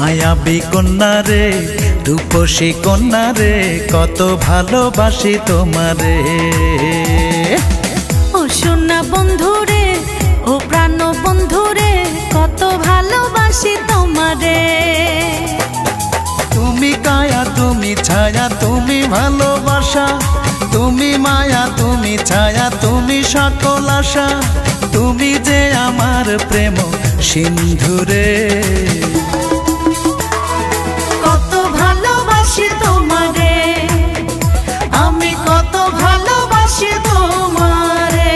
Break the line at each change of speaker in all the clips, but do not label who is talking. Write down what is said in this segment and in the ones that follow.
মায়াবী কন্যা রে রূপসী কন্যা রে কত ভালোবাসি তোমারে।
ও সোনা বন্ধু রে ও প্রাণ বন্ধু রে কত ভালোবাসি তোমারে।
তুমি কায়া তুমি ছায়া তুমি ভালোবাসা, তুমি মায়া তুমি ছায়া তুমি সকল আশা, তুমি যে আমার প্রেম সিন্ধু রে।
কত ভালোবাসি তোমারে আমি কত ভালোবাসি তোমারে।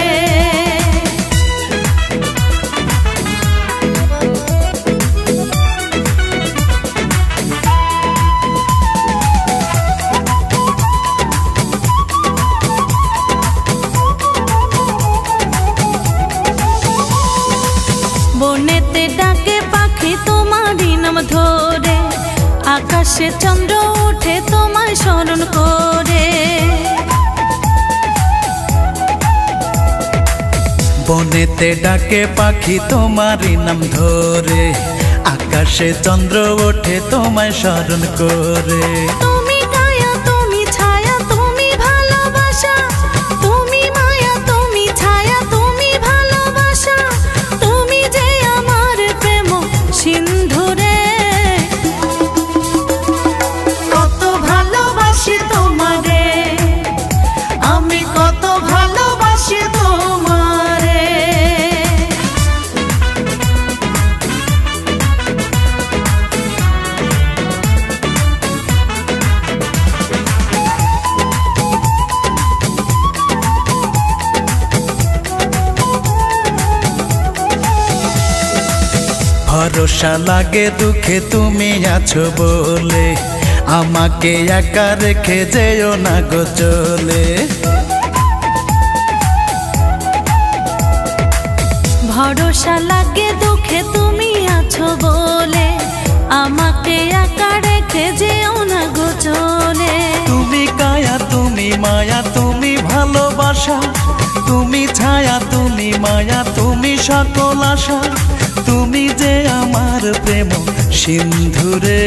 বনেতে ডাকে পাখি তোমারই নাম ধরে, আকাশে চন্দ্র ওঠে তোমায় স্মরণ করে।
বনেতে ডাকে পাখি তোমারই নাম ধরে, আকাশে চন্দ্র ওঠে তোমায় স্মরণ করে।
তুমি কায়া তুমি ছায়া তুমি ভালোবাসা, তুমি মায়া তুমি ছায়া তুমি ভালোবাসা, তুমি যে আমার প্রেম সিন্ধু রে। কত ভালোবাসি তোমারে আমি কত ভালোবাসি তোমারে।
ভরসা লাগে দুঃখে তুমি আছো বলে, আমাকে একা রেখে যেও না গো চলে।
ভরসা লাগে দুঃখে তুমি আছো বলে, আমাকে একা রেখে যেও না গো চলে।
তুমি কায়া তুমি মায়া তুমি ভালোবাসা, তুমি ছায়া তুমি মায়া তুমি সকল আশা, তুমি যে আমার প্রেম সিন্ধু রে।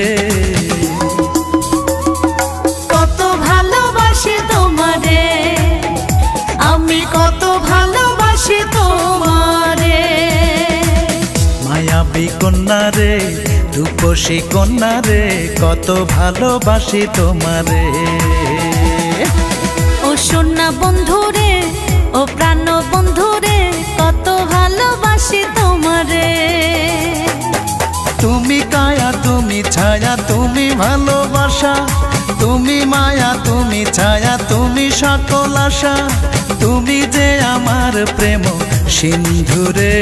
কত ভালোবাসি তোমারে আমি কত ভালোবাসি তোমারে।
মায়াবী কন্যা রে রূপসী কন্যা রে কত ভালোবাসি তোমারে।
ও সোনা বন্ধু রে ও প্রাণ বন্ধু রে কত ভালোবাসি তোমারে।
তুমি কায়া তুমি ছায়া তুমি ভালোবাসা, তুমি মায়া তুমি ছায়া তুমি সকল আশা, তুমি যে আমার প্রেম সিন্ধু রে।